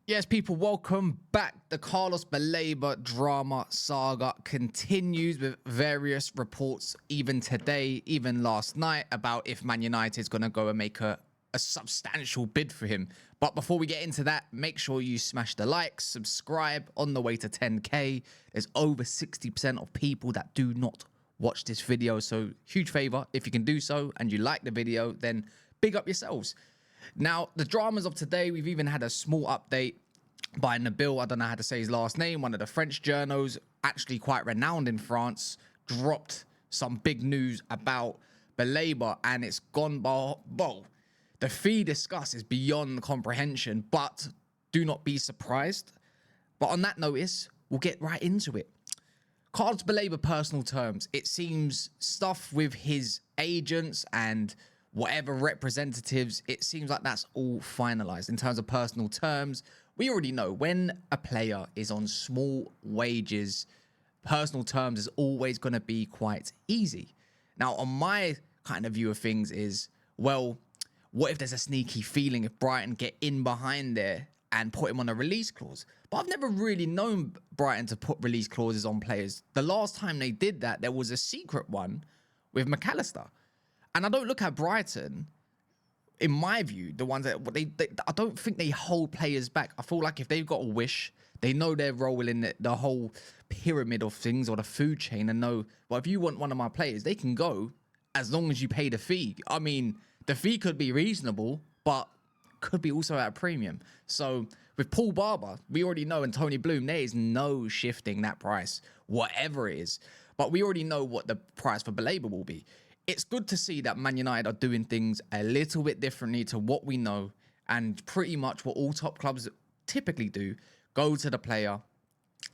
Yes, people, welcome back. The Carlos Baleba drama saga continues with various reports, even today, even last night, about if Man United is going to go and make a substantial bid for him. But before we get into that, make sure you smash the like, subscribe on the way to 10K. There's over 60% of people that do not watch this video. So huge favor, if you can do so and you like the video, then big up yourselves. Now, the dramas of today, we've even had a small update by Nabil, I don't know how to say his last name, one of the French journals, actually quite renowned in France, dropped some big news about Baleba, and it's gone by, well, the fee discussed is beyond comprehension, but do not be surprised. But on that notice, we'll get right into it. Carlos Baleba personal terms, it seems stuff with his agents and whatever representatives, it seems like that's all finalized. In terms of personal terms, we already know when a player is on small wages, personal terms is always going to be quite easy. Now, on my kind of view of things is, well, what if there's a sneaky feeling if Brighton get in behind there and put him on a release clause? But I've never really known Brighton to put release clauses on players. The last time they did that, there was a secret one with McAllister. And I don't look at Brighton, in my view, the ones that I don't think they hold players back. I feel like if they've got a wish, they know their role in the whole pyramid of things or the food chain and know, well, if you want one of my players, they can go as long as you pay the fee. I mean, the fee could be reasonable, but could be also at a premium. So with Paul Barber, we already know, and Tony Bloom, there is no shifting that price, whatever it is. But we already know what the price for Baleba will be. It's good to see that Man United are doing things a little bit differently to what we know, and pretty much what all top clubs typically do: go to the player,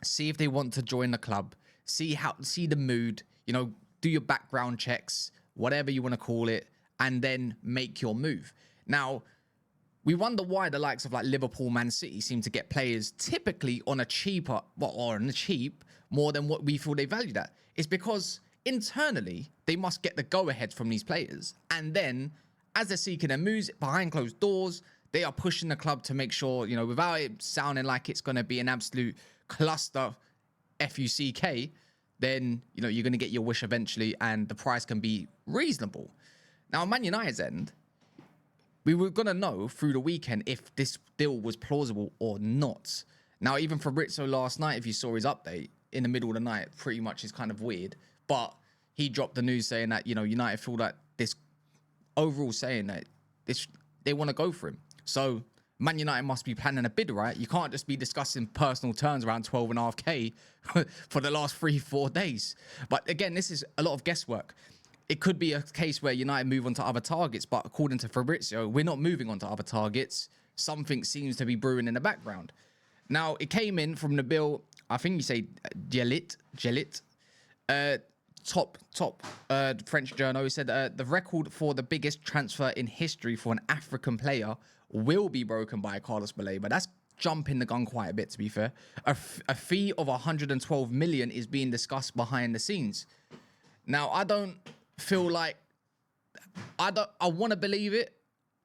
see if they want to join the club, see the mood, you know, do your background checks, whatever you want to call it, and then make your move. Now, we wonder why the likes of like Liverpool, Man City seem to get players typically on a cheaper, or on a cheap, more than what we feel they value at. It's because internally, they must get the go-ahead from these players. And then, as they're seeking their moves behind closed doors, they are pushing the club to make sure, you know, without it sounding like it's going to be an absolute cluster, F-U-C-K, then, you know, you're going to get your wish eventually and the price can be reasonable. Now, on Man United's end, we were going to know through the weekend if this deal was plausible or not. Now, even Fabrizio last night, if you saw his update in the middle of the night, pretty much is kind of weird. But he dropped the news saying that, you know, United feel that this overall saying that they want to go for him. So Man United must be planning a bid, right? You can't just be discussing personal terms around 12.5K for the last 3-4 days. But again, this is a lot of guesswork. It could be a case where United move on to other targets, but according to Fabrizio, we're not moving on to other targets. Something seems to be brewing in the background. Now, it came in from Nabil, I think you say Jelit, top French journal. He said the record for the biggest transfer in history for an African player will be broken by Carlos Baleba. That's jumping the gun quite a bit, to be fair. A fee of 112 million is being discussed behind the scenes. Now, I don't feel like I want to believe it,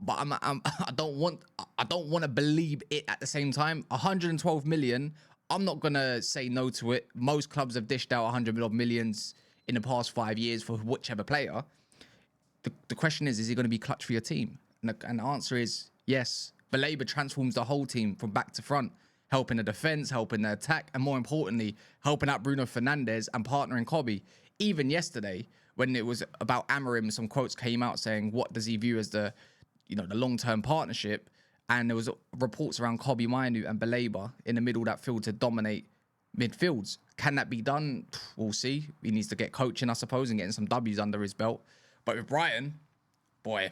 but I don't want to believe it at the same time. 112 million. I'm not gonna say no to it. Most clubs have dished out 100 millions in the past 5 years for whichever player. The question is he going to be clutch for your team? And the answer is yes. Baleba transforms the whole team from back to front, helping the defense, helping the attack, and more importantly, helping out Bruno Fernandes and partnering Kobe. Even yesterday, when it was about Amorim, some quotes came out saying, what does he view as the long-term partnership? And there was reports around Kobe Mainu and Baleba in the middle of that field to dominate midfields. Can that be done? We'll see. He needs to get coaching, I suppose, and getting some W's under his belt. But with Brighton, boy,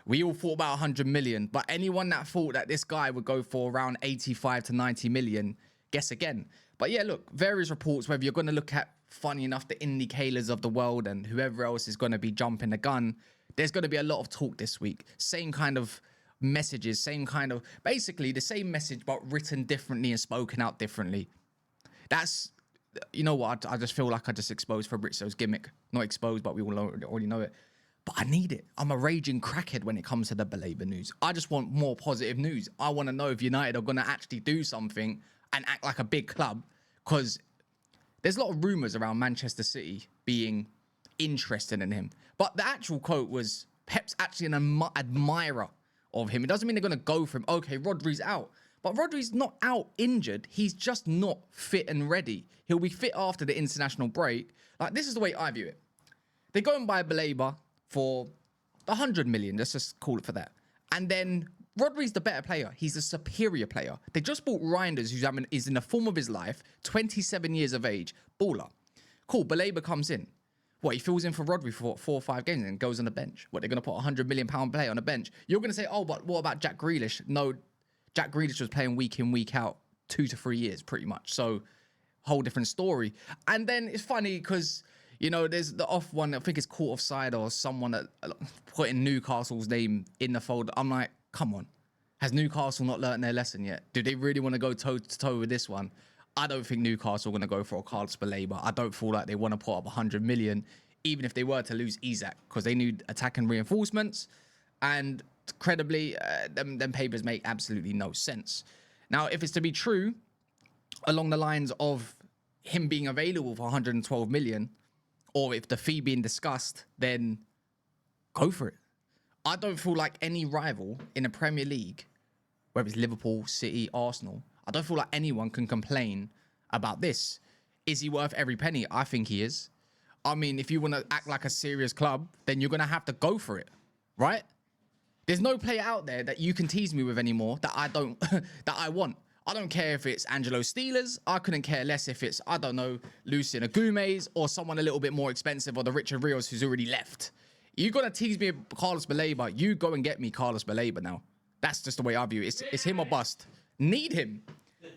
we all thought about 100 million. But anyone that thought that this guy would go for around 85 to 90 million, guess again. But yeah, look, various reports, whether you're going to look at, funny enough, the indicators of the world and whoever else is going to be jumping the gun, there's going to be a lot of talk this week. Same kind of messages, same kind of, basically the same message, but written differently and spoken out differently. That's, you know what, I just feel like I just exposed Fabrizio's gimmick. Not exposed, but we all already know it. but I need it. I'm a raging crackhead when it comes to the Baleba news. I just want more positive news. I want to know if United are going to actually do something and act like a big club, because there's a lot of rumours around Manchester City being interested in him. But the actual quote was, Pep's actually an admirer of him. It doesn't mean they're going to go for him. Okay, Rodri's out. But Rodri's not out injured. He's just not fit and ready. He'll be fit after the international break. Like, this is the way I view it. They go and buy Baleba for 100 million. Let's just call it for that. And then Rodri's the better player. He's a superior player. They just bought Reinders, is in the form of his life, 27 years of age, baller. Cool, Baleba comes in. What, he fills in for Rodri for what, 4 or 5 games and goes on the bench? What, they're going to put a £100 million player on the bench? You're going to say, oh, but what about Jack Grealish? No, Jack Grealish was playing week in, week out, 2 to 3 years, pretty much. So, whole different story. And then it's funny because, you know, there's the off one, I think it's caught offside or someone that putting Newcastle's name in the folder. I'm like, come on. Has Newcastle not learnt their lesson yet? Do they really want to go toe-to-toe with this one? I don't think Newcastle are going to go for a Carlos Baleba. I don't feel like they want to put up 100 million, even if they were to lose Isak, because they need attacking reinforcements. And credibly, them papers make absolutely no sense. Now, if it's to be true, along the lines of him being available for 112 million, or if the fee being discussed, then go for it. I don't feel like any rival in the Premier League, whether it's Liverpool, City, Arsenal, I don't feel like anyone can complain about this. Is he worth every penny? I think he is. I mean, if you want to act like a serious club, then you're going to have to go for it, right? There's no player out there that you can tease me with anymore that I don't, that I want. I don't care if it's Angelo Steelers. I couldn't care less if it's, I don't know, Lucien Agumes or someone a little bit more expensive, or the Richard Rios who's already left. You're going to tease me with Carlos Baleba. You go and get me Carlos Baleba now. That's just the way I view it. It's him or bust. Need him.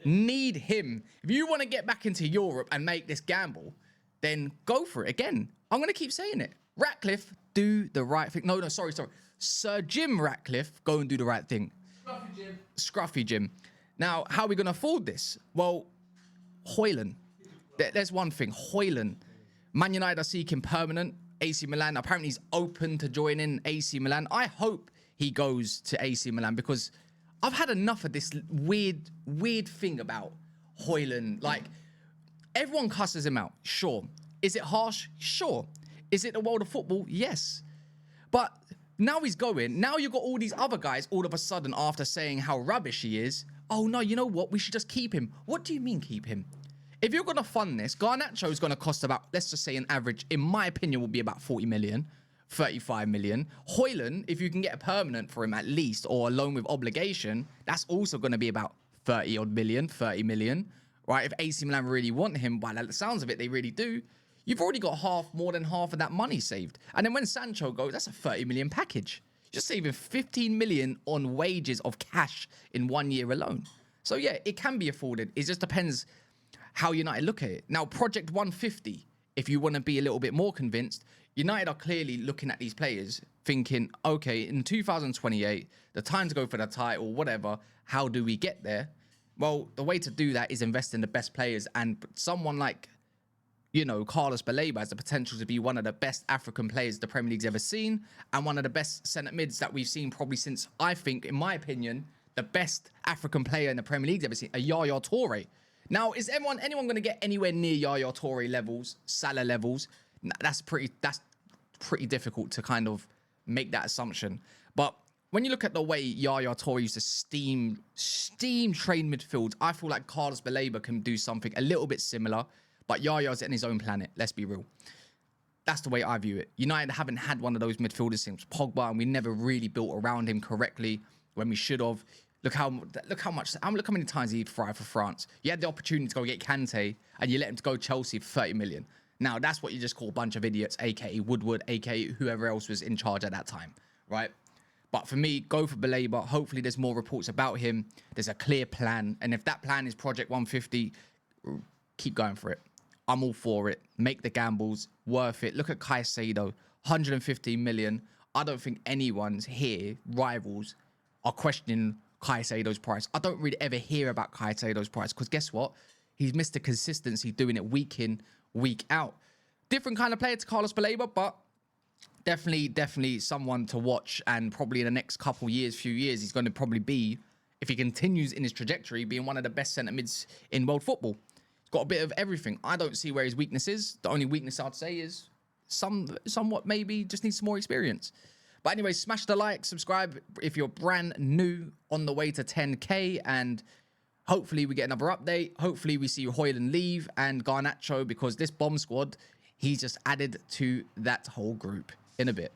Need him. If you want to get back into Europe and make this gamble, then go for it. Again, I'm going to keep saying it. Ratcliffe, do the right thing. No, sorry. Sir Jim Ratcliffe, go and do the right thing. Scruffy Jim. Scruffy Jim. Now, how are we going to afford this? Well, Højlund. There's one thing. Højlund. Man United are seeking permanent. AC Milan, apparently he's open to joining AC Milan. I hope he goes to AC Milan, because I've had enough of this weird thing about Højlund. Like, everyone cusses him out. Sure. Is it harsh? Sure. Is it the world of football? Yes. But now he's going. Now you've got all these other guys all of a sudden, after saying how rubbish he is. Oh, no, you know what? We should just keep him. What do you mean keep him? If you're going to fund this, Garnacho is going to cost about, let's just say an average, in my opinion, will be about 40 million, 35 million. Højlund, if you can get a permanent for him at least, or a loan with obligation, that's also going to be about 30 million, right? If AC Milan really want him, by the sounds of it, they really do. You've already got more than half of that money saved. And then when Sancho goes, that's a 30 million package. You're saving 15 million on wages of cash in 1 year alone. So yeah, it can be afforded. It just depends how United look at it. Now, Project 150, if you want to be a little bit more convinced, United are clearly looking at these players thinking, okay, in 2028, the time to go for the title, whatever, how do we get there? Well, the way to do that is invest in the best players, and someone like, you know, Carlos Baleba has the potential to be one of the best African players the Premier League's ever seen, and one of the best centre mids that we've seen probably since, I think, in my opinion, the best African player in the Premier League's ever seen, a Yaya Toure. Now, is anyone going to get anywhere near Yaya Toure levels, Salah levels? That's pretty difficult to kind of make that assumption. But when you look at the way Yaya Toure used to steam train midfield, I feel like Carlos Baleba can do something a little bit similar. But Yaya's in his own planet. Let's be real. That's the way I view it. United haven't had one of those midfielders since Pogba, and we never really built around him correctly when we should have. Look how many times he'd thrive for France. You had the opportunity to go get Kante, and you let him to go Chelsea for 30 million. Now, that's what you just call a bunch of idiots, a.k.a. Woodward, a.k.a. whoever else was in charge at that time, right? But for me, go for Baleba. Hopefully, there's more reports about him. There's a clear plan. And if that plan is Project 150, keep going for it. I'm all for it. Make the gambles. Worth it. Look at Caicedo, 115 million. I don't think anyone's here, rivals, are questioning Caicedo's price. I don't really ever hear about Caicedo's price, because guess what? He's Mr. Consistency, doing it week in, week out. Different kind of player to Carlos Baleba, but Definitely someone to watch, and probably in the next few years, he's going to probably be, if he continues in his trajectory, being one of the best centre mids in world football. He's got a bit of everything. I don't see where his weakness is. The only weakness I'd say is somewhat maybe just needs some more experience. But anyway, smash the like, subscribe if you're brand new, on the way to 10K, and hopefully we get another update. Hopefully we see Hoyland leave and Garnacho, because this bomb squad, he's just added to that whole group. In a bit.